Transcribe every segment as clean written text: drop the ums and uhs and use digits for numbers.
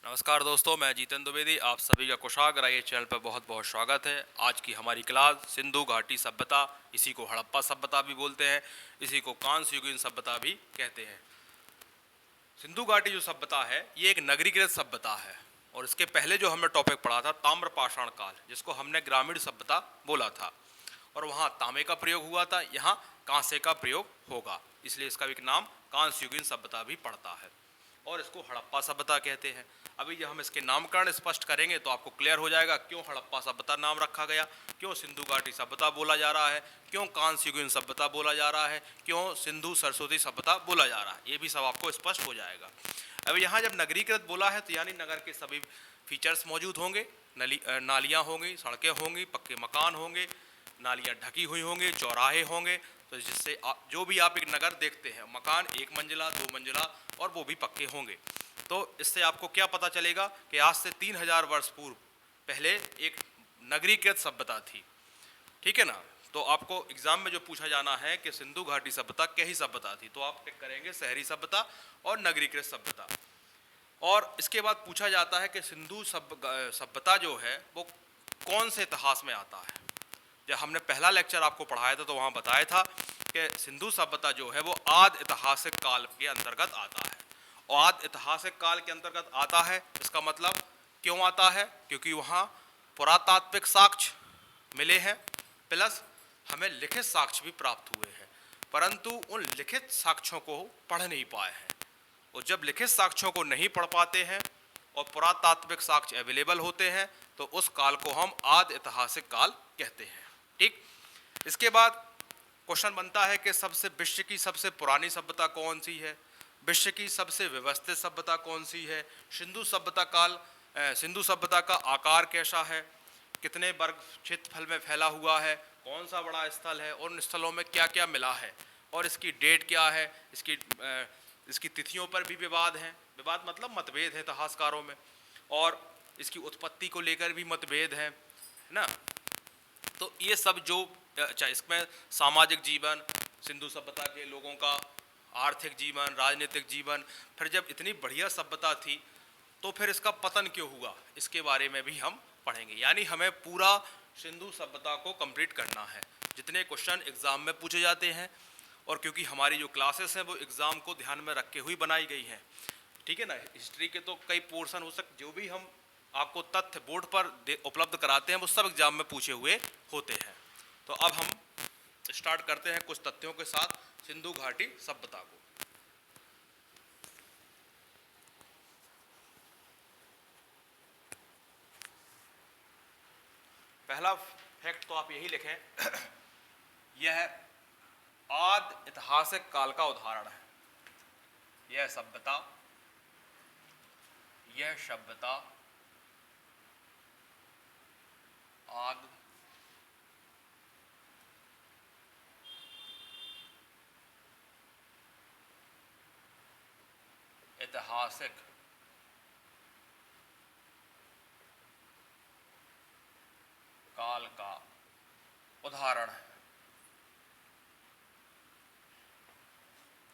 नमस्कार दोस्तों, मैं जीतन द्विवेदी आप सभी का कुशाग्र ये चैनल पर बहुत बहुत स्वागत है। आज की हमारी क्लास सिंधु घाटी सभ्यता, इसी को हड़प्पा सभ्यता भी बोलते हैं, इसी को कांस्य युगीन सभ्यता भी कहते हैं। सिंधु घाटी जो सभ्यता है ये एक नगरीकृत सभ्यता है और इसके पहले जो हमने टॉपिक पढ़ा था ताम्रपाषाण काल, जिसको हमने ग्रामीण सभ्यता बोला था और वहाँ तांबे का प्रयोग हुआ था, यहाँ कांसे का प्रयोग होगा, इसलिए इसका भी एक नाम कांस्य युगीन सभ्यता भी पड़ता है और इसको हड़प्पा सभ्यता कहते हैं। अभी जब हम इसके नामकरण स्पष्ट करेंगे तो आपको क्लियर हो जाएगा क्यों हड़प्पा सभ्यता नाम रखा गया, क्यों सिंधु घाटी सभ्यता बोला जा रहा है, क्यों कांस्य युगीन सभ्यता बोला जा रहा है, क्यों सिंधु सरस्वती सभ्यता बोला जा रहा है, ये भी सब आपको स्पष्ट हो जाएगा। अब यहाँ जब नगरीकृत बोला है तो यानी नगर के सभी फीचर्स मौजूद होंगे, नालियाँ होंगी, सड़कें होंगी, पक्के मकान होंगे, नालियाँ ढकी हुई होंगी, चौराहे होंगे, तो जिससे जो भी आप एक नगर देखते हैं, मकान एक मंजिला, दो मंजिला और वो भी पक्के होंगे। तो इससे आपको क्या पता चलेगा कि आज से 3000 वर्ष पूर्व पहले एक नगरीकृत सभ्यता थी, ठीक है ना। तो आपको एग्जाम में जो पूछा जाना है कि सिंधु घाटी सभ्यता कैसी सभ्यता थी, तो आप टिक करेंगे शहरी सभ्यता और नगरीकृत सभ्यता। और इसके बाद पूछा जाता है कि सिंधु सभ्यता जो है वो कौन से इतिहास में आता है। जब हमने पहला लेक्चर आपको पढ़ाया था तो वहाँ बताया था कि सिंधु सभ्यता जो है वो आदि ऐतिहासिक काल के अंतर्गत आता है। और आदि ऐतिहासिक काल के अंतर्गत आता है, इसका मतलब क्यों आता है, क्योंकि वहाँ पुरातात्विक साक्ष्य मिले हैं, प्लस हमें लिखित साक्ष्य भी प्राप्त हुए हैं, परंतु उन लिखित साक्ष्यों को पढ़ नहीं पाए हैं। और जब लिखित साक्ष्यों को नहीं पढ़ पाते हैं और पुरातात्विक साक्ष्य अवेलेबल होते हैं तो उस काल को हम आदि ऐतिहासिक काल कहते हैं, ठीक। इसके बाद क्वेश्चन बनता है कि विश्व की सबसे पुरानी सभ्यता कौन सी है, विश्व की सबसे व्यवस्थित सभ्यता कौन सी है, सिंधु सभ्यता का आकार कैसा है, कितने वर्ग क्षेत्रफल में फैला हुआ है, कौन सा बड़ा स्थल है और उन स्थलों में क्या क्या मिला है और इसकी डेट क्या है, इसकी तिथियों पर भी विवाद हैं, विवाद मतलब मतभेद है इतिहासकारों में, और इसकी उत्पत्ति को लेकर भी मतभेद है ना। तो ये सब जो अच्छा, इसमें सामाजिक जीवन, सिंधु सभ्यता के लोगों का आर्थिक जीवन, राजनीतिक जीवन, फिर जब इतनी बढ़िया सभ्यता थी तो फिर इसका पतन क्यों हुआ, इसके बारे में भी हम पढ़ेंगे। यानी हमें पूरा सिंधु सभ्यता को कंप्लीट करना है, जितने क्वेश्चन एग्जाम में पूछे जाते हैं, और क्योंकि हमारी जो क्लासेस हैं वो एग्जाम को ध्यान में रखते हुए बनाई गई हैं, ठीक है ना। हिस्ट्री के तो कई पोर्शन हो सकते, जो भी हम आपको तथ्य बोर्ड पर उपलब्ध कराते हैं वो सब एग्जाम में पूछे हुए होते हैं। तो अब हम स्टार्ट करते हैं कुछ तथ्यों के साथ सिंधु घाटी सभ्यता को। पहला फैक्ट तो आप यही लिखें, यह आदि ऐतिहासिक काल का उदाहरण है। यह सभ्यता आदि ऐतिहासिक काल का उदाहरण है।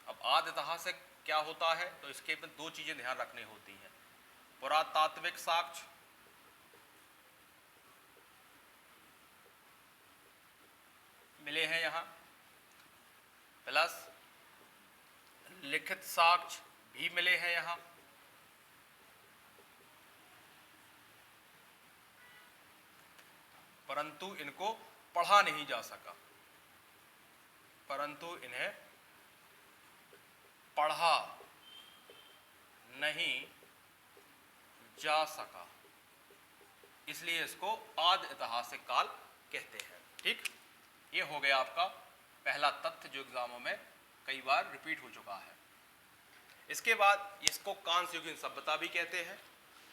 अब आदि ऐतिहासिक क्या होता है, तो इसके में दो चीजें ध्यान रखनी होती हैं। पुरातात्विक साक्ष्य मिले हैं यहाँ, प्लस लिखित साक्ष्य भी मिले हैं यहाँ, परंतु इनको पढ़ा नहीं जा सका, परंतु इन्हें पढ़ा नहीं जा सका, इसलिए इसको आदि ऐतिहासिक काल कहते हैं, ठीक। ये हो गया आपका पहला तथ्य जो एग्जामों में कई बार रिपीट हो चुका है। इसके बाद इसको कांस्य युगीन सभ्यता भी कहते हैं,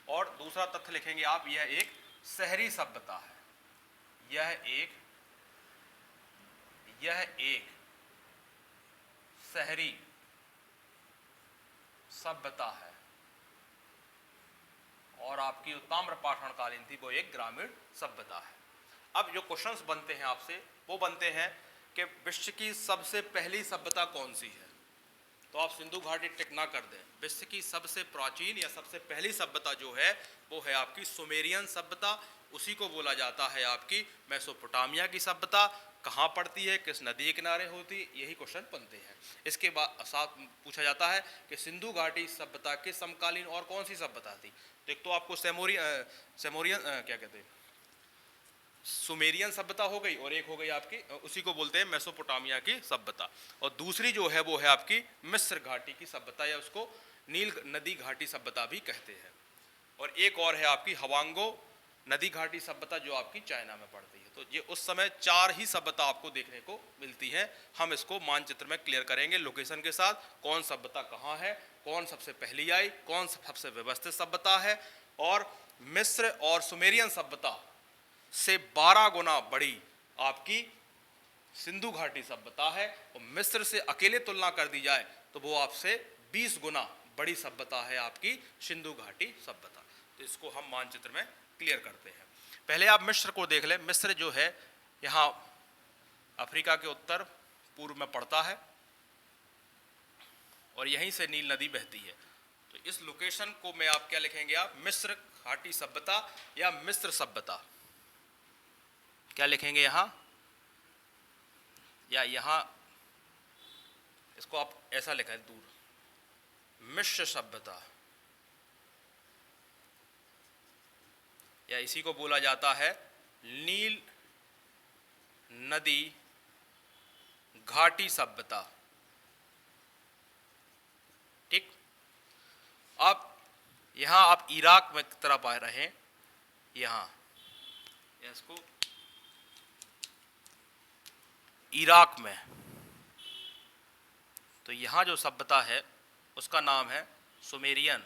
और दूसरा तथ्य लिखेंगे आप, यह एक शहरी सभ्यता है। यह एक शहरी सभ्यता है, और आपकी जो ताम्रपाषाण कालीन थी वो एक ग्रामीण सभ्यता है। अब जो क्वेश्चंस बनते हैं आपसे वो बनते हैं कि विश्व की सबसे पहली सभ्यता कौन सी है, तो आप सिंधु घाटी टिक ना कर दें। विश्व की सबसे प्राचीन या सबसे पहली सभ्यता जो है वो है आपकी सुमेरियन सभ्यता, उसी को बोला जाता है आपकी मेसोपोटामिया की सभ्यता। कहाँ पड़ती है, किस नदी के किनारे होती है, यही क्वेश्चन बनते हैं। इसके बाद साथ पूछा जाता है कि सिंधु घाटी सभ्यता के समकालीन और कौन सी सभ्यता थी। तो एक तो आपको सेमोरियन क्या कहते हैं, सुमेरियन सभ्यता हो गई, और एक हो गई आपकी उसी को बोलते हैं मेसोपोटामिया की सभ्यता, और दूसरी जो है वो है आपकी मिस्र घाटी की सभ्यता, या उसको नील नदी घाटी सभ्यता भी कहते हैं। और एक और है आपकी हवांगो नदी घाटी सभ्यता जो आपकी चाइना में पड़ती है। तो ये उस समय 4 ही सभ्यता आपको देखने को मिलती है। हम इसको मानचित्र में क्लियर करेंगे लोकेशन के साथ, कौन सभ्यता कहाँ है, कौन सबसे पहली आई, कौन सबसे व्यवस्थित सभ्यता है। और मिस्र और सुमेरियन सभ्यता से 12 गुना बड़ी आपकी सिंधु घाटी सभ्यता है, और मिस्र से अकेले तुलना कर दी जाए तो वो आपसे 20 गुना बड़ी सभ्यता है आपकी सिंधु घाटी सभ्यता। तो इसको हम मानचित्र में क्लियर करते हैं। पहले आप मिस्र को देख लें। मिस्र जो है यहाँ अफ्रीका के उत्तर पूर्व में पड़ता है, और यहीं से नील नदी बहती है। तो इस लोकेशन को में आप क्या लिखेंगे, आप मिस्र घाटी सभ्यता या मिस्र सभ्यता क्या लिखेंगे यहाँ, या यहाँ इसको आप ऐसा लिखें दूर, मिस्र सभ्यता, या इसी को बोला जाता है नील नदी घाटी सभ्यता। ठीक। अब यहाँ आप इराक में तरफ आ रहे हैं, यहाँ इसको इराक में, तो यहाँ जो सभ्यता है उसका नाम है सुमेरियन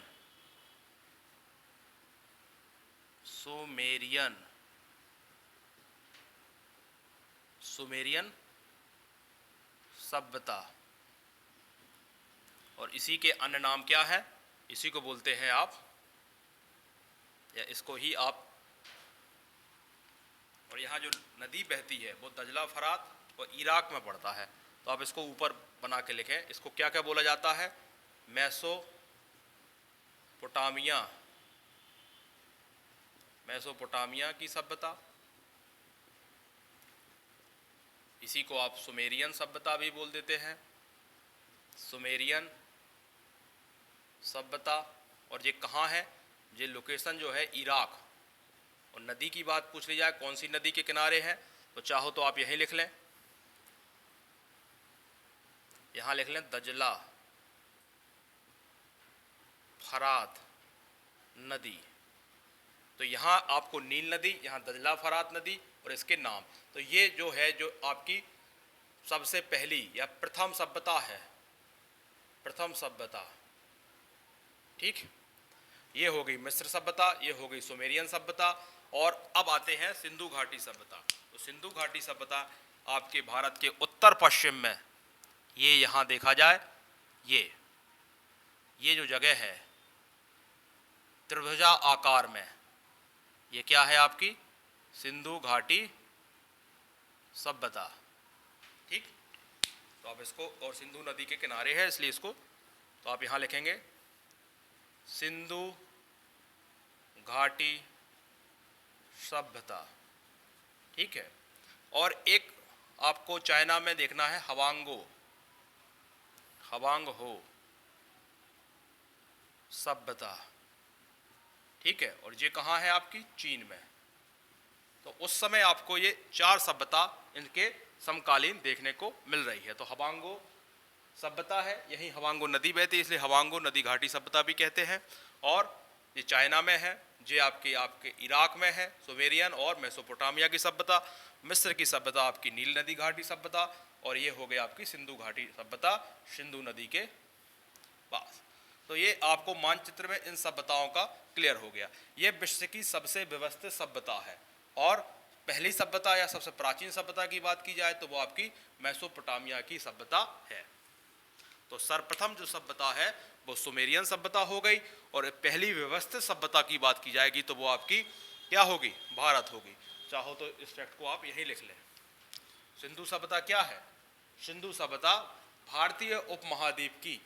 सभ्यता। और इसी के अन्य नाम क्या है, इसी को बोलते हैं आप, या इसको ही आप, और यहाँ जो नदी बहती है वो दजला फरात और इराक में पड़ता है। तो आप इसको ऊपर बना के लिखें, इसको क्या क्या बोला जाता है, मेसोपोटामिया की सभ्यता। इसी को आप सुमेरियन सभ्यता भी बोल देते हैं, सुमेरियन सभ्यता। और ये कहाँ है, ये लोकेशन जो है इराक। और नदी की बात पूछ ली जाए कौन सी नदी के किनारे है, तो चाहो तो आप यहीं लिख लें, यहाँ लिख लें दजला फरात नदी। तो यहाँ आपको नील नदी, यहाँ दजला फरात नदी, और इसके नाम। तो ये जो है जो आपकी सबसे पहली या प्रथम सभ्यता है, प्रथम सभ्यता। ठीक, ये हो गई मिस्र सभ्यता, ये हो गई सुमेरियन सभ्यता। और अब आते हैं सिंधु घाटी सभ्यता। तो सिंधु घाटी सभ्यता आपके भारत के उत्तर पश्चिम में, ये यहाँ देखा जाए, ये जो जगह है त्रिभुजा आकार में, ये क्या है आपकी सिंधु घाटी सभ्यता। ठीक, तो आप इसको, और सिंधु नदी के किनारे है इसलिए इसको, तो आप यहाँ लिखेंगे सिंधु घाटी सभ्यता। ठीक है। और एक आपको चाइना में देखना है हवांगहो सभ्यता। ठीक है। और ये कहाँ है आपकी चीन में। तो उस समय आपको ये 4 सभ्यता इनके समकालीन देखने को मिल रही है। तो हवांगो सभ्यता है, यही हवांगो नदी बहती है इसलिए हवांगो नदी घाटी सभ्यता भी कहते हैं। और ये चाइना में है, ये आपके इराक में है सुमेरियन और मेसोपोटामिया की सभ्यता। मिस्र की सभ्यता आपकी नील नदी घाटी सभ्यता, और ये हो गई आपकी सिंधु घाटी सभ्यता सिंधु नदी के पास। तो ये आपको मानचित्र में इन सभ्यताओं का क्लियर हो गया। ये विश्व की सबसे व्यवस्थित सभ्यता है। और पहली सभ्यता या सबसे प्राचीन सभ्यता की बात की जाए तो वो आपकी मेसोपोटामिया की सभ्यता है। तो सर्वप्रथम जो सभ्यता है वो सुमेरियन सभ्यता हो गई, और पहली व्यवस्थित सभ्यता की बात की जाएगी तो वो आपकी क्या होगी, भारत होगी। चाहो तो इस फैक्ट को आप यहीं लिख लें। सिंधु सभ्यता क्या है, सिंधु सभ्यता भारतीय उपमहाद्वीप की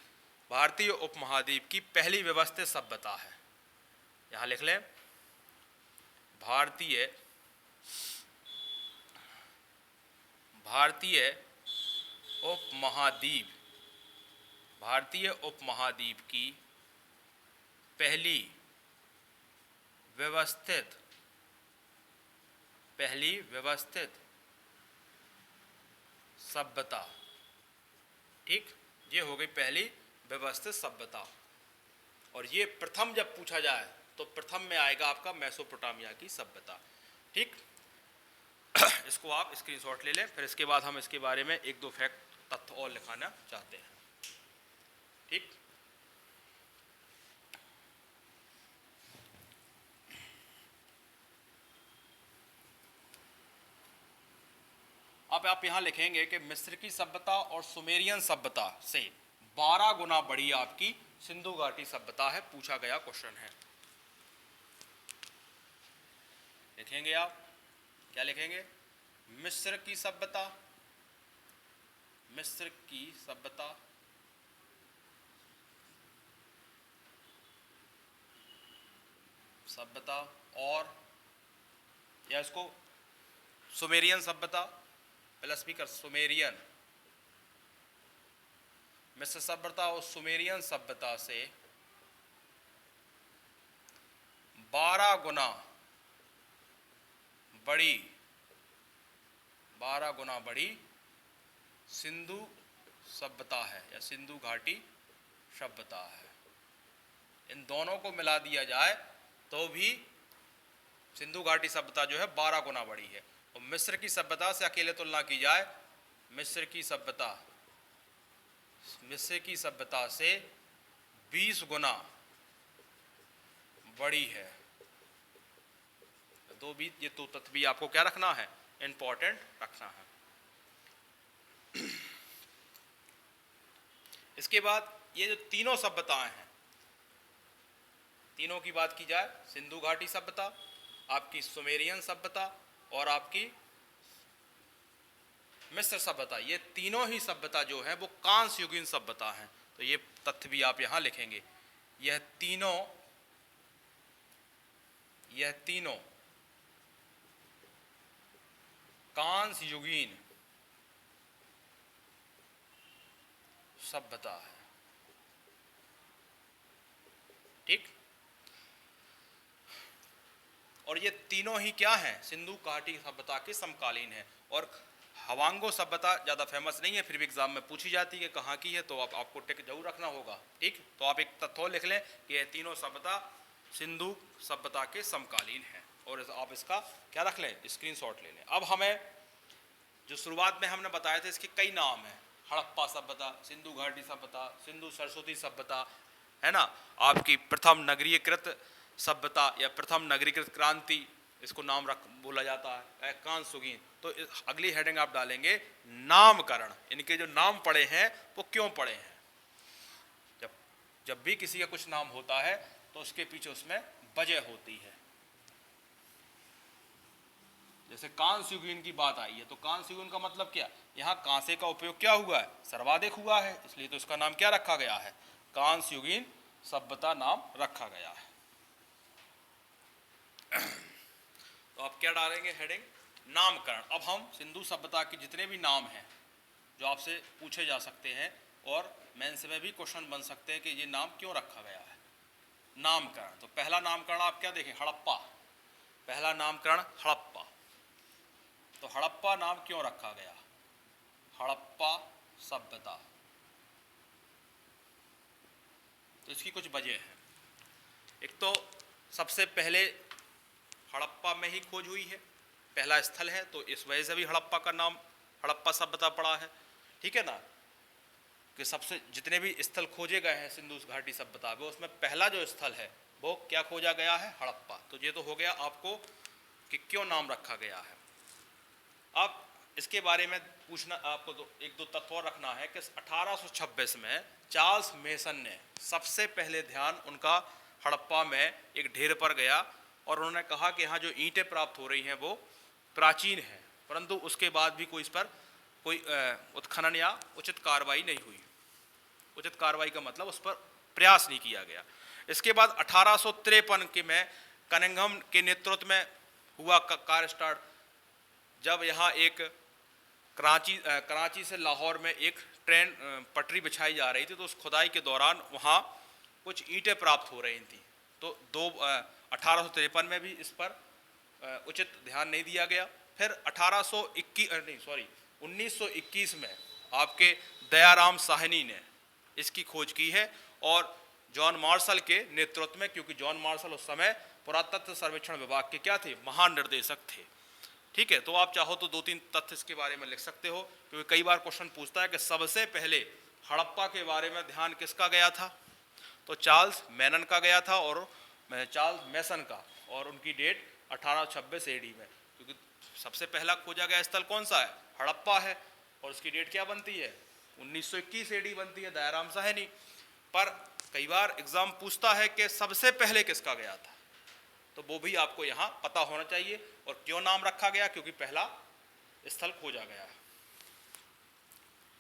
भारतीय उपमहाद्वीप की पहली व्यवस्थित सभ्यता है। यहाँ लिख लें, भारतीय उपमहाद्वीप, भारतीय उपमहाद्वीप की पहली व्यवस्थित सभ्यता। ठीक, ये हो गई पहली व्यवस्थित सभ्यता। और ये प्रथम जब पूछा जाए तो प्रथम में आएगा आपका मेसोपोटामिया की सभ्यता। ठीक, इसको आप स्क्रीनशॉट ले लें। फिर इसके बाद हम इसके बारे में एक दो फैक्ट तथ्य और लिखाना चाहते हैं। ठीक, अब आप यहां लिखेंगे कि मिस्र की सभ्यता और सुमेरियन सभ्यता से 12 गुना बड़ी आपकी सिंधु घाटी सभ्यता है। पूछा गया क्वेश्चन है। लिखेंगे आप, क्या लिखेंगे? मिस्र की सभ्यता और, या इसको सुमेरियन सभ्यता प्लस भी कर, सुमेरियन, मिस्र सभ्यता और सुमेरियन सभ्यता से 12 गुना बड़ी सिंधु सभ्यता है या सिंधु घाटी सभ्यता है। इन दोनों को मिला दिया जाए तो भी सिंधु घाटी सभ्यता जो है 12 गुना बड़ी है। और मिस्र की सभ्यता से अकेले तुलना की जाए, मिस्र की सभ्यता से 20 गुना बड़ी है। ये तो तथ्य भी आपको क्या रखना है? इंपॉर्टेंट रखना है। इसके बाद ये जो तीनों सभ्यताएं हैं, तीनों की बात की जाए, सिंधु घाटी सभ्यता, आपकी सुमेरियन सभ्यता और आपकी मिस्र सभ्यता, ये तीनों ही सभ्यता जो है वो कांस्य युगीन सभ्यता है। तो ये तथ्य भी आप यहां लिखेंगे। यह तीनों कांस्य युगीन सभ्यता है। ठीक, और ये तीनों ही क्या हैं? सिंधु घाटी सभ्यता के समकालीन है। और हवांगो सभ्यता ज़्यादा फेमस नहीं है, फिर भी एग्जाम में पूछी जाती है कि कहाँ की है, तो आपको टिक जरूर रखना होगा। ठीक, तो आप एक तथ्य लिख लें कि ये तीनों सभ्यता सिंधु सभ्यता के समकालीन है। और आप इसका क्या रख लें? स्क्रीनशॉट ले लें। अब हमें जो शुरुआत में हमने बताया था, इसके कई नाम हैं। हड़प्पा सभ्यता, सिंधु घाटी सभ्यता, सिंधु सरस्वती सभ्यता, है ना, आपकी प्रथम नगरीकृत सभ्यता या प्रथम नगरीकृत क्रांति, इसको नाम बोला जाता है, कांस्य युगीन। तो अगली हेडिंग आप डालेंगे नामकरण। इनके जो नाम पड़े हैं वो क्यों पड़े हैं? जब भी किसी का कुछ नाम होता है तो उसके पीछे उसमें वजह होती है। जैसे कांस्य युगीन की बात आई है, तो कांस्य युगीन का मतलब क्या? यहाँ कांसे का उपयोग क्या हुआ है? सर्वाधिक हुआ है, इसलिए तो इसका नाम क्या रखा गया है? कांस्य युगीन सभ्यता नाम रखा गया है। तो आप क्या डालेंगे हेडिंग? नामकरण। अब हम सिंधु सभ्यता के जितने भी नाम हैं जो आपसे पूछे जा सकते हैं और मेंस में भी क्वेश्चन बन सकते हैं कि ये नाम क्यों रखा गया है, नामकरण। तो पहला नामकरण आप क्या देखें? हड़प्पा। पहला नामकरण हड़प्पा। तो हड़प्पा नाम क्यों रखा गया? हड़प्पा सभ्यता। तो इसकी कुछ वजह है। एक तो सबसे पहले हड़प्पा में ही खोज हुई है, पहला स्थल है, तो इस वजह से भी हड़प्पा का नाम हड़प्पा सभ्यता पड़ा है। ठीक है ना, कि सबसे जितने भी स्थल खोजे गए हैं सिंधु घाटी सभ्यता में, उसमें पहला जो स्थल है वो क्या खोजा गया है? हड़प्पा। तो ये तो हो गया आपको कि क्यों नाम रखा गया है। अब इसके बारे में पूछना आपको, तो एक दो तथ्य और रखना है कि 1826 में चार्ल्स मेसन ने सबसे पहले ध्यान उनका हड़प्पा में एक ढेर पर गया और उन्होंने कहा कि यहाँ जो ईंटें प्राप्त हो रही हैं वो प्राचीन हैं, परंतु उसके बाद भी कोई इस पर कोई उत्खनन या उचित कार्रवाई नहीं हुई। उचित कार्रवाई का मतलब उस पर प्रयास नहीं किया गया। इसके बाद 1853 के में कनिंघम के नेतृत्व में हुआ कार्य स्टार्ट, जब यहाँ एक कराची से लाहौर में एक ट्रेन पटरी बिछाई जा रही थी, तो उस खुदाई के दौरान वहाँ कुछ ईंटें प्राप्त हो रही थी। तो 1853 में भी इस पर उचित ध्यान नहीं दिया गया। फिर 1921 में आपके दयाराम साहनी ने इसकी खोज की है, और जॉन मार्शल के नेतृत्व में, क्योंकि जॉन मार्शल उस समय पुरातत्व सर्वेक्षण विभाग के क्या थे, महानिर्देशक थे। ठीक है, तो आप चाहो तो 2-3 तथ्य इसके बारे में लिख सकते हो, क्योंकि कई बार क्वेश्चन पूछता है कि सबसे पहले हड़प्पा के बारे में ध्यान किसका गया था, तो चार्ल्स मैनन का गया था, और चार्ल्स मैसन का, और उनकी डेट 1826 एडी में, क्योंकि सबसे पहला खोजा गया स्थल कौन सा है, हड़प्पा है, और उसकी डेट क्या बनती है, 1921 एडी बनती है, दयाराम साहनी। पर कई बार एग्जाम पूछता है कि सबसे पहले किसका गया था, तो वो भी आपको यहाँ पता होना चाहिए। और क्यों नाम रखा गया, क्योंकि पहला स्थल खोजा गया है।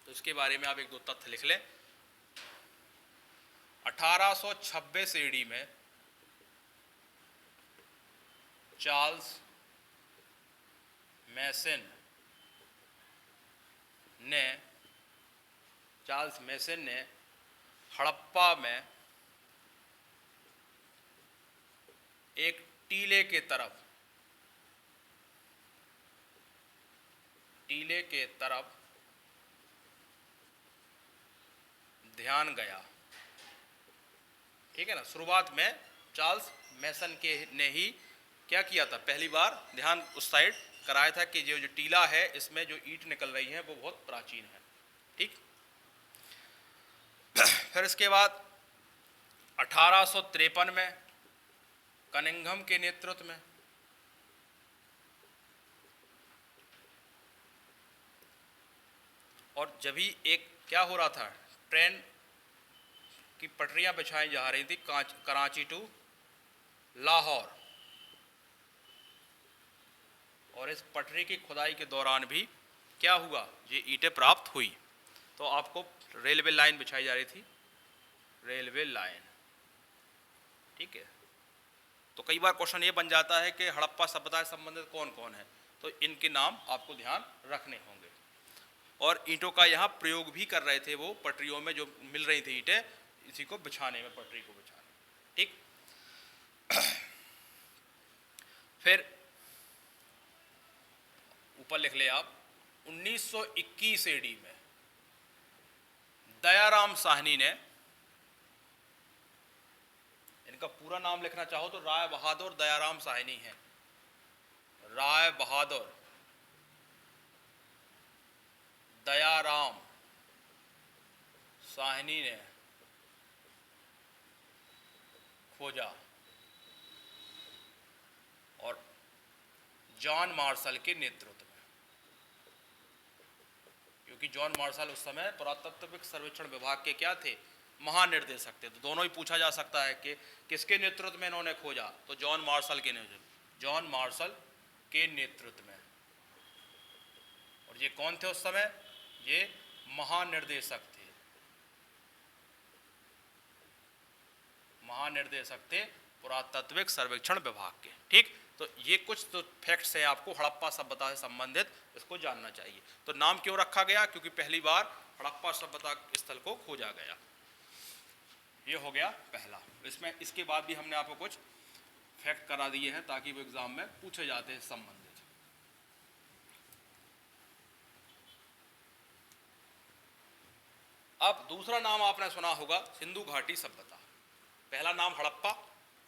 तो इसके बारे में आप 1-2 तथ्य लिख लें। 1826 एडी में चार्ल्स मैसन ने हड़प्पा में एक टीले के तरफ ध्यान गया। ठीक है ना, शुरुआत में चार्ल्स मैसन के ने ही क्या किया था, पहली बार ध्यान उस साइड कराया था कि जो टीला है, इसमें जो ईंट निकल रही है वो बहुत प्राचीन है। ठीक, फिर इसके बाद 1853 में कनिंघम के नेतृत्व में और जब भी एक क्या हो रहा था, ट्रेन की पटरियां बिछाई जा रही थी कराची टू लाहौर, और इस पटरी की खुदाई के दौरान भी क्या हुआ, ये ईंटें प्राप्त हुई। तो आपको रेलवे लाइन बिछाई जा रही थी, रेलवे लाइन। ठीक है, तो कई बार क्वेश्चन ये बन जाता है कि हड़प्पा सभ्यता से संबंधित कौन कौन है, तो इनके नाम आपको ध्यान रखने होंगे। और ईंटों का यहाँ प्रयोग भी कर रहे थे वो, पटरियों में जो मिल रही थी ईंटें, इसी को बिछाने में, पटरी को बिछाने। ठीक, फिर ऊपर लिख ले आप, 1921 एडी में दयाराम साहनी ने, इनका पूरा नाम लिखना चाहो तो राय बहादुर दयाराम साहनी है, राय बहादुर दयाराम साहनी ने खोजा, और जॉन मार्शल के नेतृत्व में, क्योंकि जॉन मार्शल उस समय पुरातत्विक सर्वेक्षण विभाग के क्या थे, महानिर्देशक थे। तो दोनों ही पूछा जा सकता है कि किसके नेतृत्व में इन्होंने खोजा, तो जॉन मार्शल के नेतृत्व में। और ये कौन थे उस समय, ये महानिर्देशक थे पुरातत्विक सर्वेक्षण विभाग के। ठीक, तो ये कुछ तो फैक्ट्स हैं आपको हड़प्पा सभ्यता से संबंधित, इसको जानना चाहिए। तो नाम क्यों रखा गया, क्योंकि पहली बार हड़प्पा सभ्यता स्थल को खोजा गया। ये हो गया पहला। इसमें इसके बाद भी हमने आपको कुछ फैक्ट करा दिए हैं ताकि वो एग्जाम में पूछे जाते हैं संबंधित। अब दूसरा नाम आपने सुना होगा सिंधु घाटी सभ्यता। पहला नाम हड़प्पा,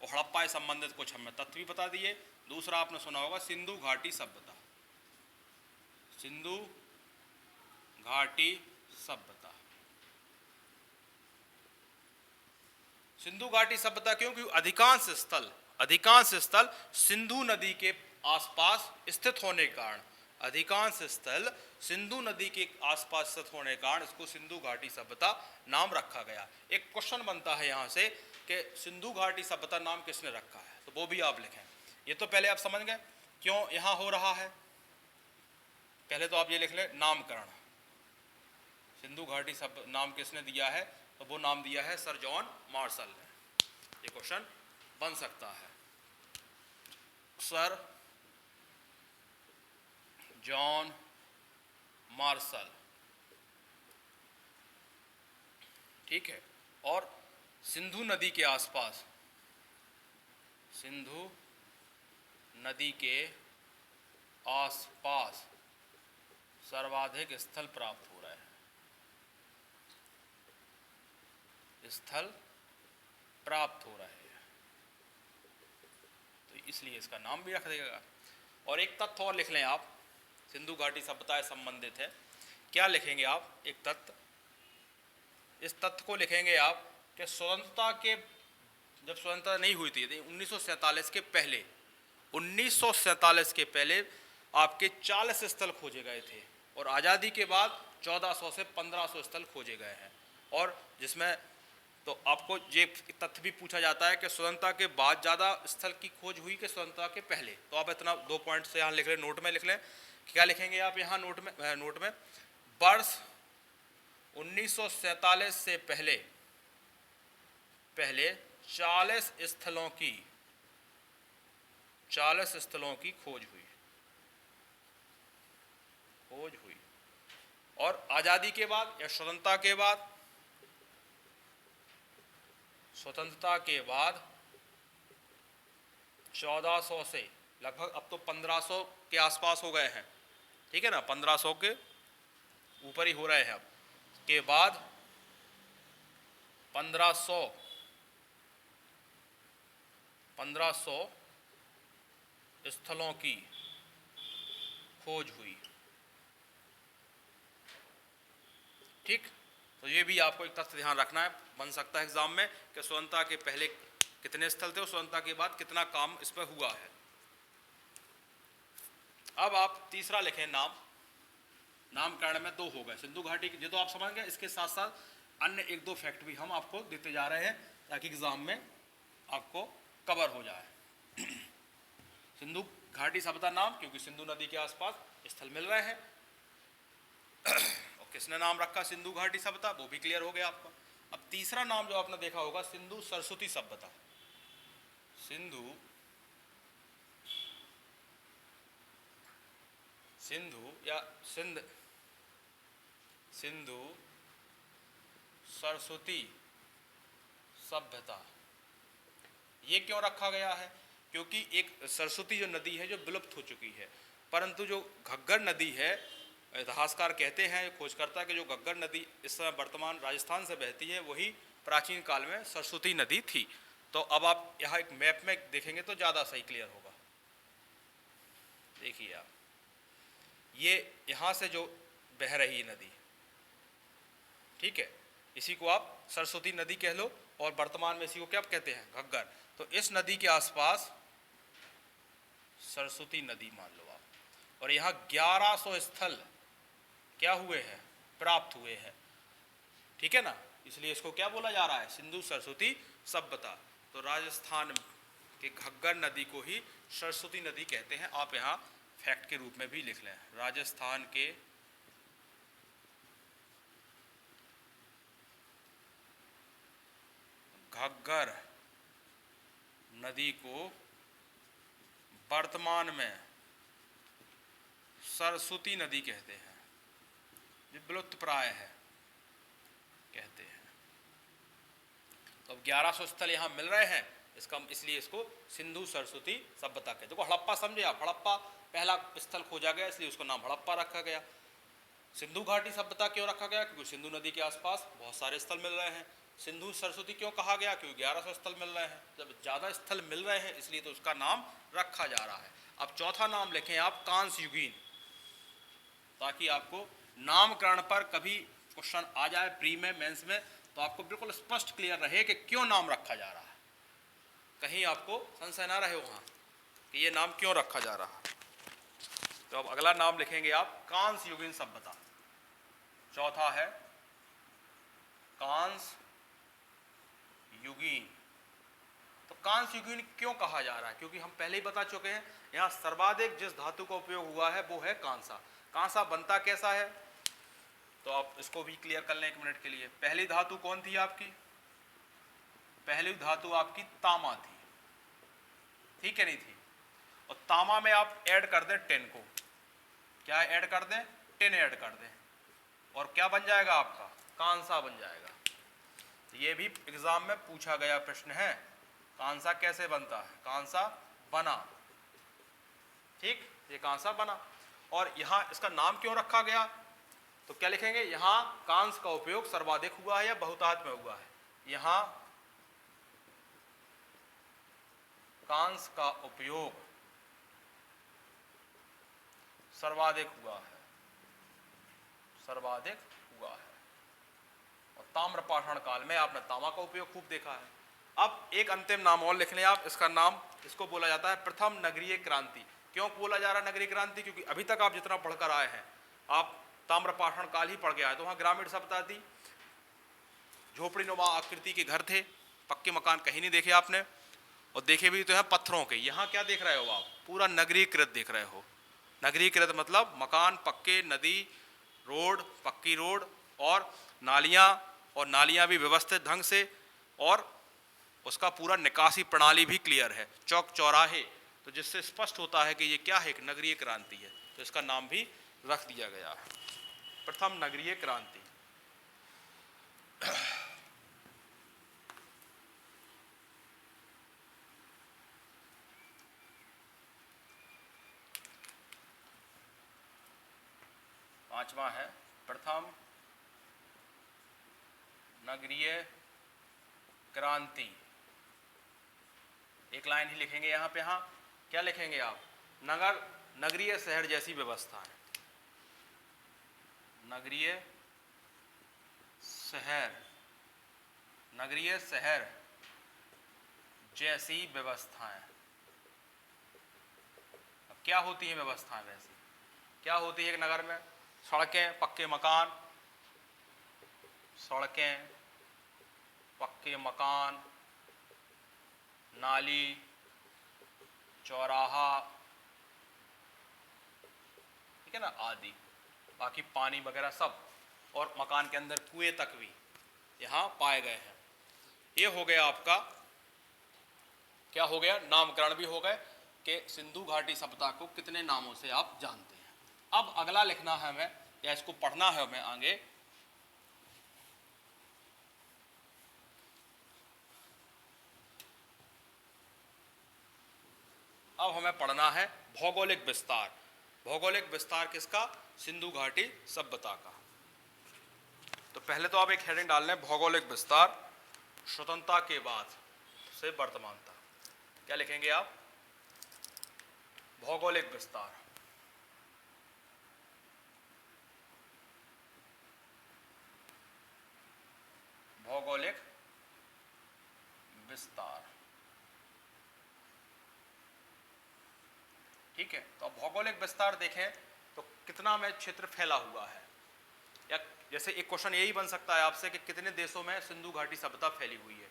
और हड़प्पा से संबंधित कुछ हमें तथ्य भी बता दिए। दूसरा आपने सुना होगा सिंधु घाटी सभ्यता, सिंधु घाटी सभ्यता। सिंधु घाटी सभ्यता क्यों, क्योंकि अधिकांश स्थल सिंधु नदी के आसपास स्थित होने के कारण, अधिकांश स्थल सिंधु नदी के आसपास स्थित होने के कारण इसको सिंधु घाटी सभ्यता नाम रखा गया। एक क्वेश्चन बनता है यहाँ से कि सिंधु घाटी सभ्यता नाम किसने रखा है, तो वो भी आप लिखें। ये तो पहले आप समझ गए क्यों यहाँ हो रहा है, पहले तो आप ये लिख लें नामकरण, सिंधु घाटी सब नाम किसने दिया है, तो वो नाम दिया है सर जॉन मार्शल ने। ये क्वेश्चन बन सकता है, सर जॉन मार्शल, ठीक है। और सिंधु नदी के आसपास, सिंधु नदी के आसपास सर्वाधिक स्थल प्राप्त हो रहे हैं, स्थल प्राप्त हो रहे हैं, तो इसलिए इसका नाम भी रख देगा। और एक तथ्य और लिख लें आप, सिंधु घाटी सभ्यता से संबंधित है। क्या लिखेंगे आप? एक तथ्य, इस तथ्य को लिखेंगे आप कि स्वतंत्रता के, जब स्वतंत्रता नहीं हुई थी 1947 के पहले, 1947 के पहले आपके 40 स्थल खोजे गए थे और आज़ादी के बाद 1400 से 1500 स्थल खोजे गए हैं। और जिसमें तो आपको ये तथ्य भी पूछा जाता है कि स्वतंत्रता के बाद ज़्यादा स्थल की खोज हुई कि स्वतंत्रता के पहले। तो आप इतना 2 पॉइंट से यहाँ लिख लें, नोट में लिख लें। क्या लिखेंगे आप यहाँ नोट में? वर्ष 1947 से पहले 40 स्थलों की खोज हुई। और आज़ादी के बाद या स्वतंत्रता के बाद, स्वतंत्रता के बाद 1400 से लगभग अब तो 1500 के आसपास हो गए हैं, ठीक है ना, 1500 के ऊपर ही हो रहे हैं अब, के बाद 1500 स्थलों की खोज हुई, ठीक। तो ये भी आपको एक तथ्य ध्यान रखना है, बन सकता है एग्जाम में कि स्वतंत्रता के पहले कितने स्थल थे और स्वतंत्रता के बाद कितना काम इस पर हुआ है। अब आप तीसरा लिखें, नामकरण में 2 हो गए सिंधु घाटी के, ये तो आप समझ गए। इसके साथ साथ अन्य 1-2 फैक्ट भी हम आपको देते जा रहे हैं ताकि एग्जाम में आपको कवर हो जाए। सिंधु घाटी सभ्यता नाम, क्योंकि सिंधु नदी के आसपास स्थल मिल रहे हैं। और किसने नाम रखा सिंधु घाटी सभ्यता, वो भी क्लियर हो गया आपका। अब तीसरा नाम जो आपने देखा होगा, सिंधु सरस्वती सभ्यता। सिंधु या सिंधु सरस्वती सभ्यता, ये क्यों रखा गया है? क्योंकि एक सरस्वती जो नदी है जो विलुप्त हो चुकी है, परंतु जो घग्गर नदी है, इतिहासकार कहते हैं, खोजकर्ता कि जो घग्गर नदी इस समय वर्तमान राजस्थान से बहती है, वही प्राचीन काल में सरस्वती नदी थी। तो अब आप यहाँ एक मैप में देखेंगे तो ज़्यादा सही क्लियर होगा। देखिए आप, ये यहाँ से जो बह रही नदी, ठीक है, इसी को आप सरस्वती नदी कह लो और वर्तमान में इसी को क्या कहते हैं? घग्गर। तो इस नदी के आसपास सरस्वती नदी मान लो आप, और यहाँ 1100 स्थल क्या हुए हैं? प्राप्त हुए हैं, ठीक है ना। इसलिए इसको क्या बोला जा रहा है? सिंधु सरस्वती सभ्यता। तो राजस्थान के घग्गर नदी को ही सरस्वती नदी कहते हैं। आप यहाँ फैक्ट के रूप में भी लिख लें, राजस्थान के घग्गर नदी को वर्तमान में सरस्वती नदी कहते हैं, जो विलुप्त प्राय है कहते हैं। तो अब 1100 स्थल यहाँ मिल रहे हैं, इसलिए इसको सिंधु सरस्वती सभ्यता कहते हैं। देखो हड़प्पा समझे आप, हड़प्पा पहला स्थल खोजा गया, इसलिए उसको नाम हड़प्पा रखा गया। सिंधु घाटी सभ्यता क्यों रखा गया? क्योंकि सिंधु नदी के आसपास बहुत सारे स्थल मिल रहे हैं। सिंधु सरस्वती क्यों कहा गया? क्योंकि 1100 स्थल मिल रहे हैं। जब ज़्यादा स्थल मिल रहे हैं इसलिए तो उसका नाम रखा जा रहा है। अब चौथा नाम लिखें आप, कांस्य युगीन, ताकि आपको नामकरण पर कभी क्वेश्चन आ जाए प्री में, मेंस में, तो आपको बिल्कुल स्पष्ट क्लियर रहे कि क्यों नाम रखा जा रहा है, कहीं आपको संशय ना रहे वहाँ कि ये नाम क्यों रखा जा रहा है। तो अब अगला नाम लिखेंगे आप, कांस्य युगीन सभ्यता। चौथा है कांस्य युगीन। तो कांस्य युगीन क्यों कहा जा रहा है? क्योंकि हम पहले ही बता चुके हैं, यहाँ सर्वाधिक जिस धातु का उपयोग हुआ है वो है कांसा। कांसा बनता कैसा है? तो आप इसको भी क्लियर कर लें 1 मिनट के लिए। पहली धातु कौन थी आपकी? पहली धातु आपकी तामा थी, ठीक है नहीं थी? और तामा में आप ऐड कर दें टिन को, क्या ऐड कर दें? टिन ऐड कर दें, और क्या बन जाएगा आपका? कांसा बन जाएगा। ये भी एग्जाम में पूछा गया प्रश्न है, कांसा कैसे बनता है? कांसा बना, ठीक, ये कांसा बना। और यहां इसका नाम क्यों रखा गया? तो क्या लिखेंगे? यहां कांस का उपयोग सर्वाधिक हुआ है या बहुतायत में हुआ है? यहां कांस का उपयोग सर्वाधिक हुआ है, सर्वाधिक हुआ है। और ताम्रपाषाण काल में आपने तांबा का उपयोग खूब देखा है। अब एक अंतिम नाम और लिख लें आप, इसका नाम, इसको बोला जाता है प्रथम नगरीय क्रांति। क्यों बोला जा रहा है नगरीय क्रांति? क्योंकि अभी तक आप जितना पढ़कर आए हैं, आप ताम्रपाषाण काल ही पढ़ के आए, तो वहां ग्रामीण सभ्यता थी, झोपड़ी नुमा आकृति के घर थे, पक्के मकान कहीं नहीं देखे आपने, और देखे भी तो है पत्थरों के। यहाँ क्या देख रहे हो आप? पूरा नगरीकृत देख रहे हो। नगरीकृत मतलब मकान पक्के, नदी, रोड, पक्की रोड, और नालियां भी व्यवस्थित ढंग से, और उसका पूरा निकासी प्रणाली भी क्लियर है, चौक चौराहे, तो जिससे स्पष्ट होता है कि ये क्या है, एक नगरीय क्रांति है। तो इसका नाम भी रख दिया गया है, प्रथम नगरीय क्रांति। पांचवा है प्रथम नगरीय क्रांति। एक लाइन ही लिखेंगे यहाँ पे। हाँ, क्या लिखेंगे आप? नगरीय शहर जैसी व्यवस्था है, नगरीय शहर जैसी व्यवस्थाएं। अब क्या होती है व्यवस्थाएं वैसी? क्या होती है एक नगर में? सड़कें, पक्के मकान, सड़कें, पक्के मकान, नाली, चौराहा, ठीक है ना, आदि, बाकी पानी वगैरह सब, और मकान के अंदर कुएं तक भी यहाँ पाए गए हैं। ये हो गया आपका, क्या हो गया? नामकरण भी हो गए कि सिंधु घाटी सभ्यता को कितने नामों से आप जानते हैं। अब अगला लिखना है हमें, या इसको पढ़ना है हमें आगे। अब हमें पढ़ना है भौगोलिक विस्तार। भौगोलिक विस्तार किसका? सिंधु घाटी सभ्यता का। तो पहले तो आप एक हेडिंग डाल लें, भौगोलिक विस्तार स्वतंत्रता के बाद से वर्तमान तक। क्या लिखेंगे आप? भौगोलिक विस्तार। भौगोलिक विस्तार, ठीक है। तो अब भौगोलिक विस्तार देखें तो कितना में क्षेत्र फैला हुआ है, या जैसे एक क्वेश्चन यही बन सकता है आपसे कि कितने देशों में सिंधु घाटी सभ्यता फैली हुई है?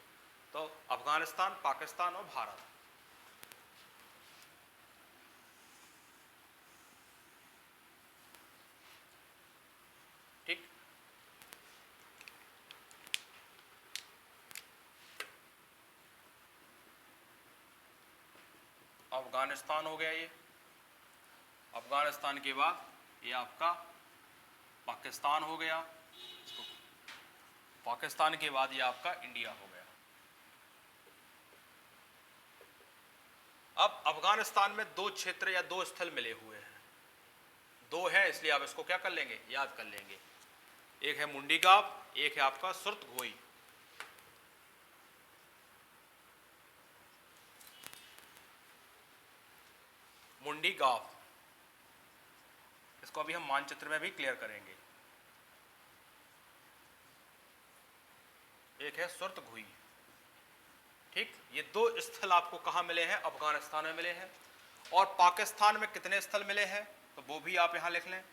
तो अफगानिस्तान, पाकिस्तान और भारत। ठीक, अफगानिस्तान हो गया ये। अफगानिस्तान के बाद ये आपका पाकिस्तान हो गया, पाकिस्तान के बाद ये आपका इंडिया हो गया। अब अफगानिस्तान में दो क्षेत्र या दो स्थल मिले हुए हैं, दो हैं, इसलिए आप इसको क्या कर लेंगे? याद कर लेंगे। एक है मुंडी गाव, एक है आपका सुर्त घोई। मुंडी गाव, इसको अभी हम मानचित्र में भी क्लियर करेंगे। एक है सुर्त घोई, ठीक। ये दो स्थल आपको कहां मिले हैं? अफगानिस्तान में मिले हैं। और पाकिस्तान में कितने स्थल मिले हैं? तो वो भी आप यहां लिख लें।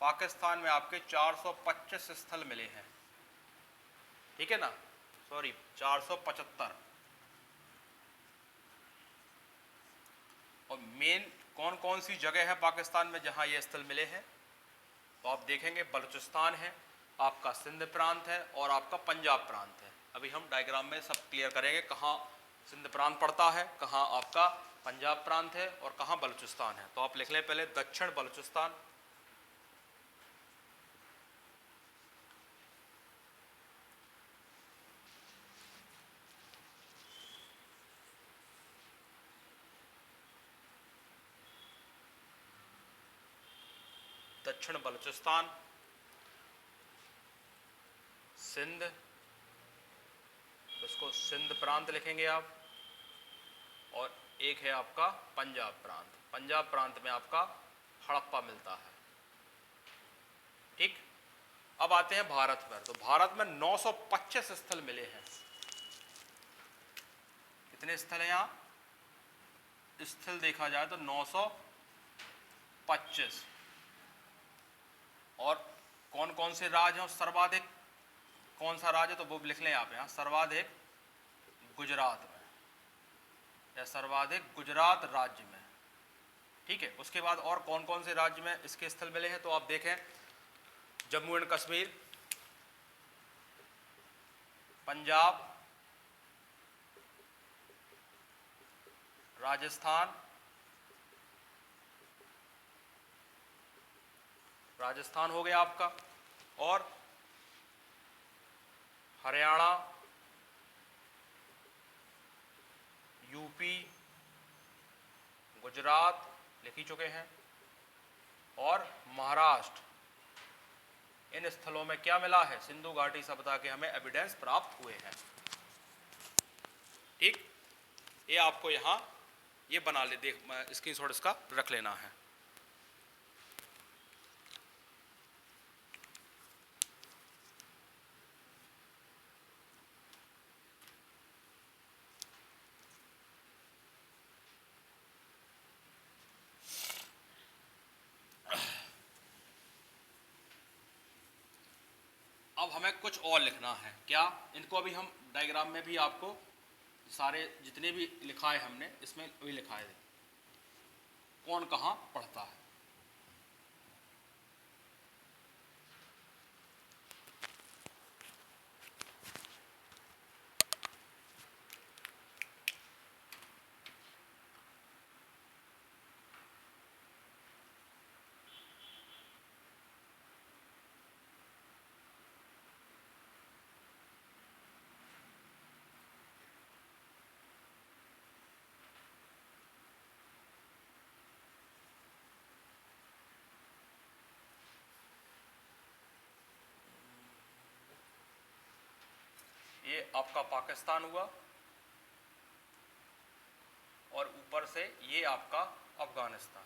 पाकिस्तान में आपके 425 स्थल मिले हैं, ठीक है ना, सॉरी 475। और मेन कौन कौन सी जगह है पाकिस्तान में जहां ये स्थल मिले हैं? तो आप देखेंगे बलूचिस्तान है, आपका सिंध प्रांत है और आपका पंजाब प्रांत है। अभी हम डायग्राम में सब क्लियर करेंगे कहाँ सिंध प्रांत पड़ता है, कहाँ आपका पंजाब प्रांत है और कहाँ बलूचिस्तान है। तो आप लिख लें पहले दक्षिण बलूचिस्तान, दक्षिण बलूचिस्तान, सिंध, इसको सिंध प्रांत लिखेंगे आप, और एक है आपका पंजाब प्रांत। पंजाब प्रांत में आपका हड़प्पा मिलता है। ठीक, अब आते हैं भारत पर। तो भारत में 925 स्थल मिले हैं। कितने स्थल हैं यहाँ? स्थल देखा जाए तो 925। और कौन कौन से राज्य हैं सर्वाधिक? कौन सा राज्य? तो वो लिख लें आप यहाँ, सर्वाधिक गुजरात में, या सर्वाधिक गुजरात राज्य में। ठीक है, उसके बाद और कौन कौन से राज्य में इसके स्थल मिले हैं? तो आप देखें, जम्मू एंड कश्मीर, पंजाब, राजस्थान, राजस्थान हो गया आपका, और हरियाणा, यूपी, गुजरात लिख ही चुके हैं, और महाराष्ट्र। इन स्थलों में क्या मिला है? सिंधु घाटी सभ्यता के हमें एविडेंस प्राप्त हुए हैं। ठीक, ये आपको यहाँ ये बना ले, देख स्क्रीनशॉट इसका रख लेना है। अब हमें कुछ और लिखना है। क्या? इनको अभी हम डायग्राम में भी आपको सारे जितने भी लिखा है हमने, इसमें भी लिखा है कौन कहाँ पढ़ता है। ये आपका पाकिस्तान हुआ, और ऊपर से ये आपका अफगानिस्तान।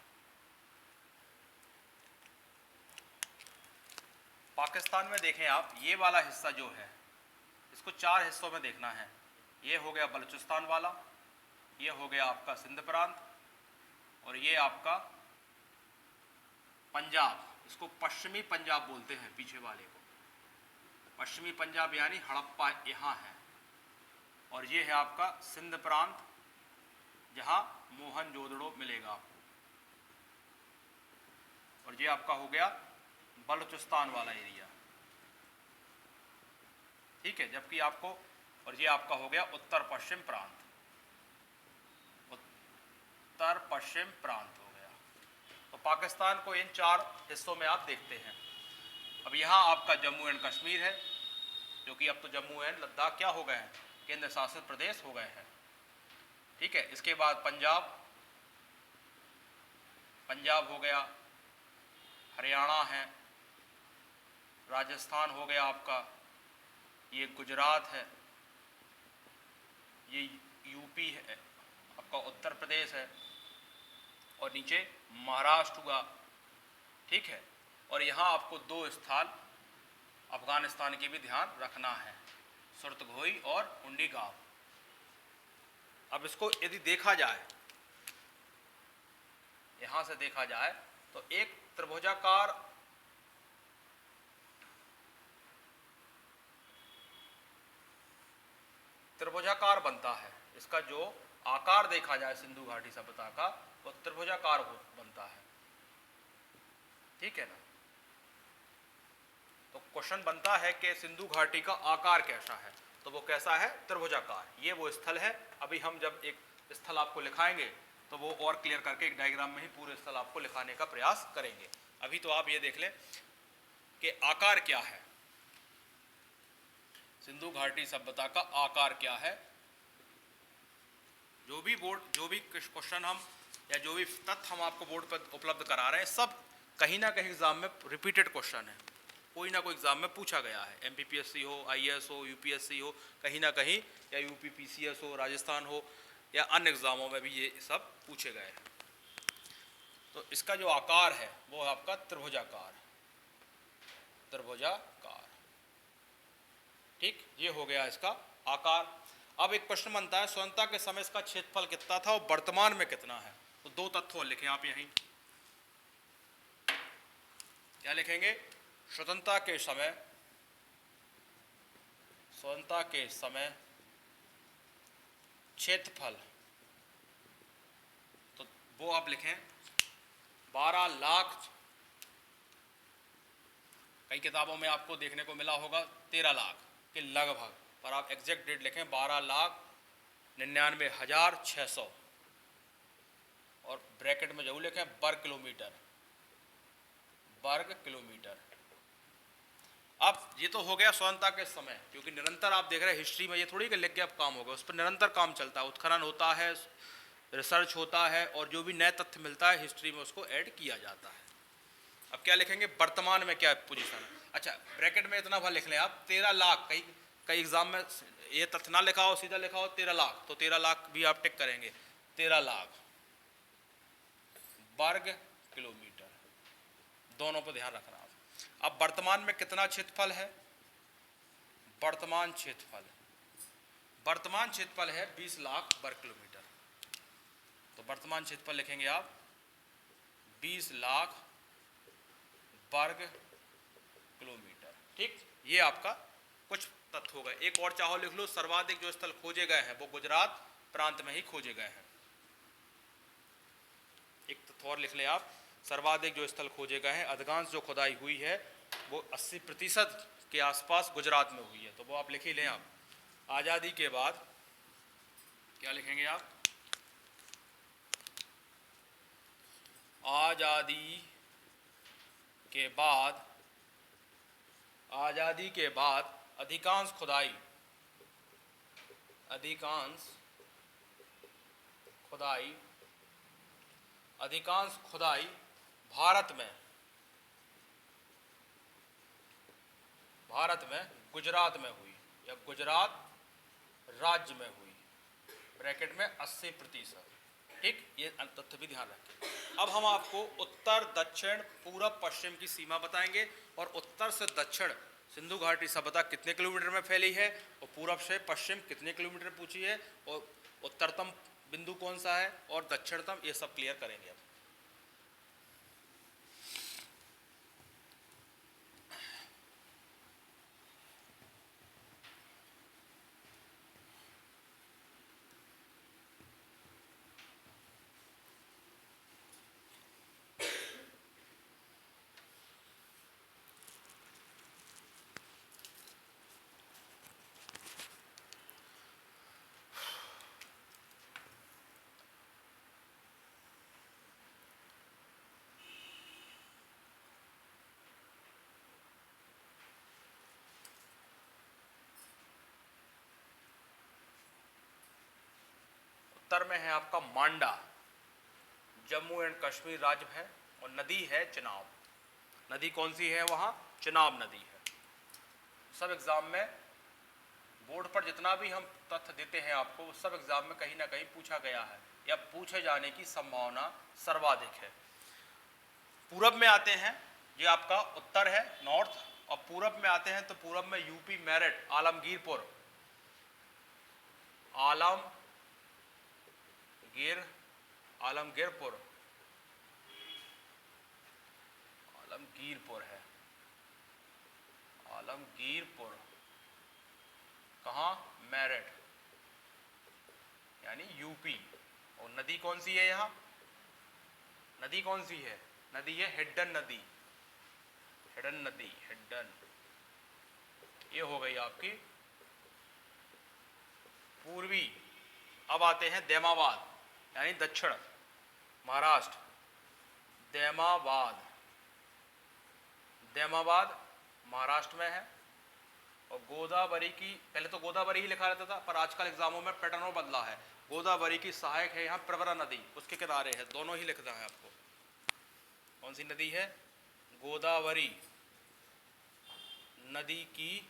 पाकिस्तान में देखें आप, ये वाला हिस्सा जो है इसको 4 हिस्सों में देखना है। ये हो गया बलूचिस्तान वाला, ये हो गया आपका सिंध प्रांत, और ये आपका पंजाब, इसको पश्चिमी पंजाब बोलते हैं पीछे वाले को। पश्चिमी पंजाब यानी हड़प्पा यहाँ है, और ये है आपका सिंध प्रांत जहाँ मोहनजोदड़ो मिलेगा आपको, और ये आपका हो गया बलूचिस्तान वाला एरिया। ठीक है, जबकि आपको, और ये आपका हो गया उत्तर पश्चिम प्रांत, उत्तर पश्चिम प्रांत हो गया। तो पाकिस्तान को इन 4 हिस्सों में आप देखते हैं। अब यहाँ आपका जम्मू एंड कश्मीर है, जो कि अब तो जम्मू एंड लद्दाख क्या हो गए हैं? केंद्र शासित प्रदेश हो गए हैं। ठीक है, इसके बाद पंजाब, पंजाब हो गया, हरियाणा है, राजस्थान हो गया आपका, ये गुजरात है, ये यूपी है, आपका उत्तर प्रदेश है, और नीचे महाराष्ट्र हुआ। ठीक है, और यहाँ आपको 2 स्थान अफगानिस्तान के भी ध्यान रखना है, सुरतगोई और उंडी गांव। अब इसको यदि देखा जाए, यहां से देखा जाए तो एक त्रिभुजाकार बनता है। इसका जो आकार देखा जाए सिंधु घाटी सभ्यता का, वो त्रिभुजाकार बनता है। ठीक है ना? तो क्वेश्चन बनता है कि सिंधु घाटी का आकार कैसा है, तो वो कैसा है, त्रिभुजाकार। ये वो स्थल है। अभी हम जब एक स्थल आपको लिखाएंगे तो वो और क्लियर करके एक डायग्राम में ही पूरे स्थल आपको लिखाने का प्रयास करेंगे। अभी तो आप ये देख लें कि आकार क्या है, सिंधु घाटी सभ्यता का आकार क्या है। जो भी क्वेश्चन हम या जो भी तथ्य हम आपको बोर्ड पर उपलब्ध करा रहे हैं, सब कहीं ना कहीं एग्जाम में रिपीटेड क्वेश्चन है, कोई ना कोई एग्जाम में पूछा गया है। एमपीपीएससी हो, आईएएस हो, यूपीएससी हो, कहीं ना कहीं, या यूपीपीसीएस हो, राजस्थान हो, या अन्य एग्जामों में भी ये सब पूछे गए हैं। तो इसका जो आकार है वो आपका त्रिभुजाकार, त्रिभुजाकार। ठीक, ये हो गया इसका आकार। अब एक प्रश्न बनता है, स्वतंत्रता के समय इसका क्षेत्रफल कितना था और वर्तमान में कितना है। तो दो तथ्य और लिखें आप यहीं। क्या लिखेंगे, स्वतंत्रता के समय क्षेत्रफल, तो वो आप लिखें 12 लाख। कई किताबों में आपको देखने को मिला होगा 13 लाख के लगभग, पर आप एग्जैक्ट डेट लिखें 12,99,600 और ब्रैकेट में जरूर लिखें वर्ग किलोमीटर। अब ये तो हो गया स्वतंत्रता के समय, क्योंकि निरंतर आप देख रहे हैं हिस्ट्री में, ये थोड़ी कि लिख के अब काम होगा, उस पर निरंतर काम चलता है, उत्खनन होता है, रिसर्च होता है, और जो भी नया तथ्य मिलता है हिस्ट्री में उसको ऐड किया जाता है। अब क्या लिखेंगे, वर्तमान में क्या पोजीशन है। अच्छा, ब्रैकेट में इतना बार लिख लें आप 13 लाख। कई एग्जाम में ये तथ्य ना लिखा हो, सीधा लिखा हो 13 लाख, तो 13 लाख भी आप टिक करेंगे, 13 लाख वर्ग किलोमीटर, दोनों पर ध्यान रखना आप। अब वर्तमान में कितना क्षेत्रफल है, वर्तमान क्षेत्रफल है 20 लाख वर्ग किलोमीटर। तो वर्तमान क्षेत्रफल लिखेंगे आप 20 लाख वर्ग किलोमीटर। ठीक, ये आपका कुछ तथ्य हो गए। एक और चाहो लिख लो, सर्वाधिक जो स्थल खोजे गए हैं वो गुजरात प्रांत में ही खोजे गए हैं। एक तथ्य और लिख ले आप, सर्वाधिक जो स्थल खोजे गए हैं, अधिकांश जो खुदाई हुई है वो 80% के आसपास गुजरात में हुई है। तो वो आप लिख ही लें आप। आज़ादी के बाद क्या लिखेंगे आप, आज़ादी के बाद अधिकांश खुदाई भारत में गुजरात में हुई, या गुजरात राज्य में हुई, ब्रैकेट में 80%। ठीक, ये तथ्य भी ध्यान रखें। अब हम आपको उत्तर, दक्षिण, पूरब, पश्चिम की सीमा बताएंगे, और उत्तर से दक्षिण सिंधु घाटी सभ्यता कितने किलोमीटर में फैली है, और पूरब से पश्चिम कितने किलोमीटर पूछी है, और उत्तरतम बिंदु कौन सा है और दक्षिणतम, ये सब क्लियर करेंगे अब। उत्तर में है आपका मांडा, जम्मू एंड कश्मीर राज्य है, और नदी है चिनाब। नदी कौन सी है वहाँ, चिनाब नदी है। सब एग्जाम में बोर्ड पर जितना भी हम तथ्य देते हैं आपको, सब एग्जाम में कहीं ना कहीं पूछा गया है, या पूछे जाने की संभावना सर्वाधिक है। पूरब में आते हैं, ये आपका उत्तर है, नॉर्थ, और पूरब में आते हैं तो पूरब में यूपी मेरठ, आलमगीरपुर, आलमगीरपुर है, आलमगीरपुर कहाँ, मेरठ, यानी यूपी। और नदी कौन सी है यहाँ, नदी कौन सी है, नदी है हिड्डन नदी, हिड्डन। ये हो गई आपकी पूर्वी। अब आते हैं दैमाबाद यानी दक्षिण महाराष्ट्र। दैमाबाद, दैमाबाद महाराष्ट्र में है। और गोदावरी की, पहले तो गोदावरी ही लिखा रहता था, पर आजकल एग्जामों में पैटर्न बदला है। गोदावरी की सहायक है यहाँ प्रवरा नदी, उसके किनारे है, दोनों ही लिखना है आपको। कौन सी नदी है? गोदावरी नदी की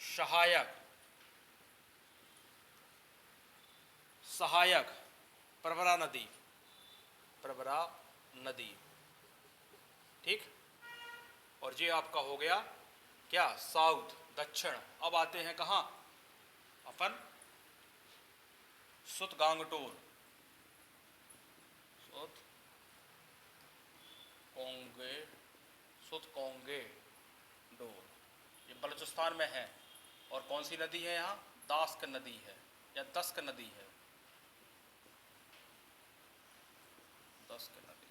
सहायक प्रवरा नदी, प्रवरा नदी, ठीक। और ये आपका हो गया क्या? साउथ, दक्षिण। अब आते हैं कहाँ अपन? सुतगांगटोर, सुतकोंगे डोर, ये बलूचिस्तान में है। और कौन सी नदी है यहाँ? दास्क नदी है या दस्क नदी है, दस्क नदी।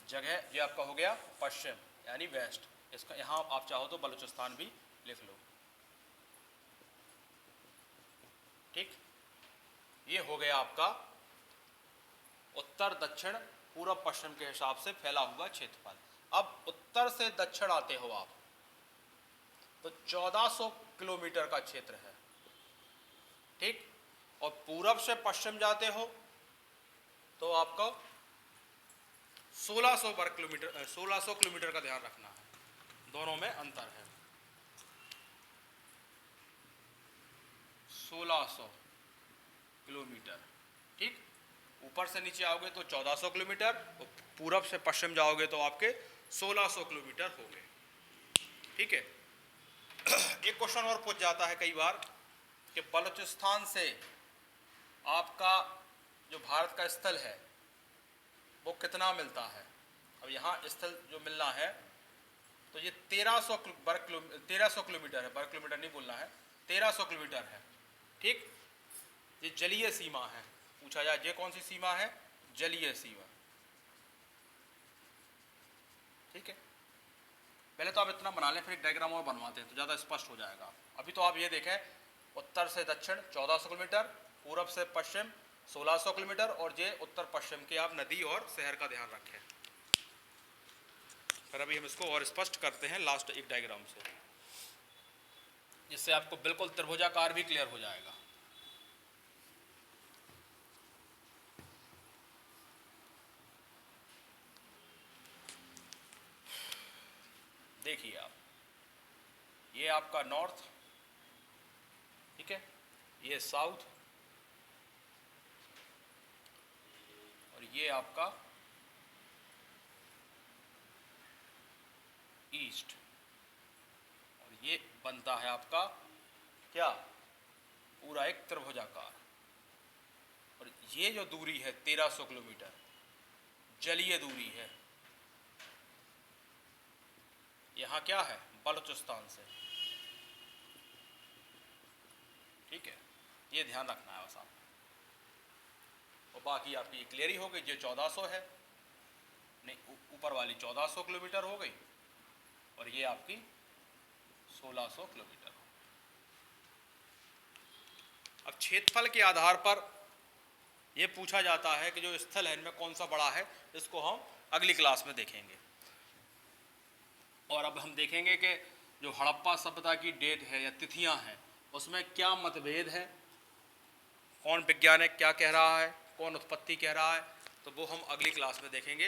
जगह ये आपका हो गया पश्चिम यानी वेस्ट। इसका यहाँ आप चाहो तो बलूचिस्तान भी लिख लो, ठीक। ये हो गया आपका उत्तर दक्षिण पूर्व पश्चिम के हिसाब से फैला हुआ क्षेत्रफल। अब उत्तर से दक्षिण आते हो आप तो 1400 किलोमीटर का क्षेत्र है, ठीक। और पूरब से पश्चिम जाते हो तो आपको 1600 वर्ग किलोमीटर, 1600 किलोमीटर का ध्यान रखना है, दोनों में अंतर है। 1600 किलोमीटर, ठीक। ऊपर से नीचे आओगे तो 1400 किलोमीटर, और पूरब से पश्चिम जाओगे तो आपके 1600 किलोमीटर हो गए, ठीक है। एक क्वेश्चन और पूछ जाता है कई बार कि बलूचिस्तान से आपका जो भारत का स्थल है वो कितना मिलता है। अब यहाँ स्थल जो मिलना है तो ये 1300 किलोमीटर है, वर्ग किलोमीटर नहीं बोलना है, 1300 किलोमीटर है, ठीक। ये जलीय सीमा है, पूछा जाए ये कौन सी सीमा है? जलीय सीमा, ठीक है। पहले तो आप इतना बना लें, फिर एक डायग्राम और बनवाते हैं तो ज़्यादा स्पष्ट हो जाएगा। अभी तो आप ये देखें, उत्तर से दक्षिण 1400 किलोमीटर, पूरब से पश्चिम 1600 किलोमीटर, और ये उत्तर पश्चिम के आप नदी और शहर का ध्यान रखें। फिर अभी हम इसको और स्पष्ट करते हैं लास्ट एक डायग्राम से, जिससे आपको बिल्कुल त्रिभुजाकार भी क्लियर हो जाएगा। देखिए आप, ये आपका नॉर्थ, ठीक है, ये साउथ, और ये आपका ईस्ट, और ये बनता है आपका क्या? पूरा एक त्रिभुजाकार। और ये जो दूरी है 1300 किलोमीटर जलीय दूरी है, यहाँ क्या है? बलूचिस्तान से, ठीक है। ये ध्यान रखना है बस आपको। और बाकी आपकी क्लियर ही हो गई, ये 1400 है, नहीं ऊपर वाली 1400 किलोमीटर हो गई, और ये आपकी 1600 किलोमीटर। अब क्षेत्रफल के आधार पर यह पूछा जाता है कि जो स्थल है इनमें कौन सा बड़ा है, इसको हम अगली क्लास में देखेंगे। और अब हम देखेंगे कि जो हड़प्पा सभ्यता की डेट है या तिथियां हैं उसमें क्या मतभेद है, कौन वैज्ञानिक क्या कह रहा है, कौन उत्पत्ति कह रहा है, तो वो हम अगली क्लास में देखेंगे।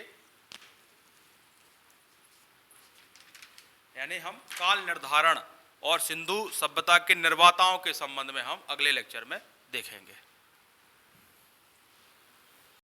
यानी हम काल निर्धारण और सिंधु सभ्यता के निर्माताओं के संबंध में हम अगले लेक्चर में देखेंगे।